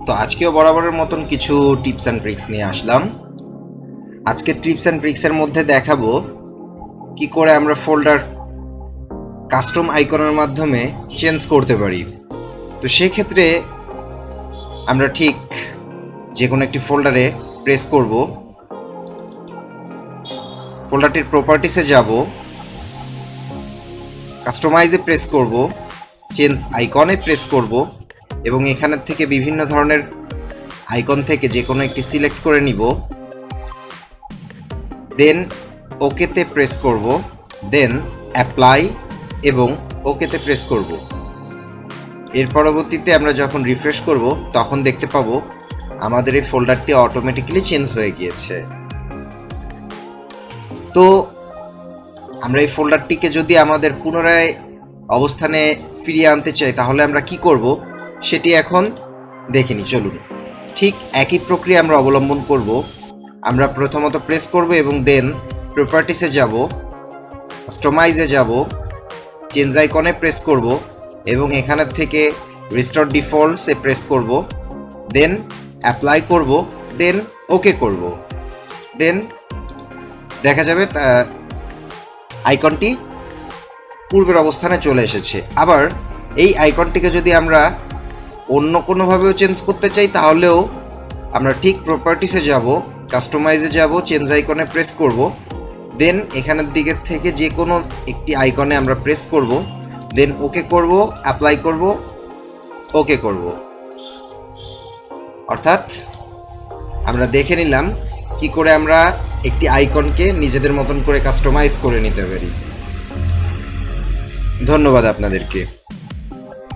তো আজকেও বরাবরের মতন কিছু টিপস অ্যান্ড ট্রিক্স নিয়ে আসলাম। আজকে টিপস অ্যান্ড ট্রিক্সের মধ্যে দেখাবো কি করে আমরা ফোল্ডার কাস্টম আইকনের মাধ্যমে চেঞ্জ করতে পারি। তো সেক্ষেত্রে আমরা ঠিক যে কোনো একটি ফোল্ডারে প্রেস করব, ফোল্ডারটির প্রপার্টিসে যাব, কাস্টমাইজে প্রেস করব, চেঞ্জ আইকনে প্রেস করব এবং এখানের থেকে বিভিন্ন ধরনের আইকন থেকে যে কোনো একটি সিলেক্ট করে নিব। দেন ওকেতে প্রেস করব, দেন অ্যাপ্লাই এবং ওকেতে প্রেস করব। এর পরবর্তীতে আমরা যখন রিফ্রেশ করব তখন দেখতে পাবো আমাদের এই ফোল্ডারটি অটোমেটিক্যালি চেঞ্জ হয়ে গিয়েছে। তো আমরা এই ফোল্ডারটিকে যদি আমাদের পুনরায় অবস্থানে ফিরিয়ে আনতে চাই তাহলে আমরা কি করব সেটি এখন দেখে নিই, চলুন। ঠিক একই প্রক্রিয়া আমরা অবলম্বন করব। আমরা প্রথমত প্রেস করব এবং দেন প্রপার্টিসে যাব, কাস্টমাইজে যাব, চেঞ্জ আইকনে প্রেস করব এবং এখানের থেকে রিস্টোর ডিফল্টসে প্রেস করব, দেন অ্যাপ্লাই করব, দেন ওকে করব। দেন দেখা যাবে আইকনটি পূর্বের অবস্থানে চলে এসেছে। আবার এই আইকনটিকে যদি আমরা অন্য কোনোভাবেও চেঞ্জ করতে চাই তাহলেও আমরা ঠিক প্রপার্টিসে যাব, কাস্টমাইজে যাব, চেঞ্জ আইকনে প্রেস করব, দেন এখানের দিকের থেকে যে কোনো একটি আইকনে আমরা প্রেস করব, দেন ওকে করব, অ্যাপ্লাই করব, ওকে করব। অর্থাৎ আমরা দেখে নিলাম কি করে আমরা একটি আইকনকে নিজেদের মতন করে কাস্টমাইজ করে নিতে পারি। ধন্যবাদ আপনাদেরকে।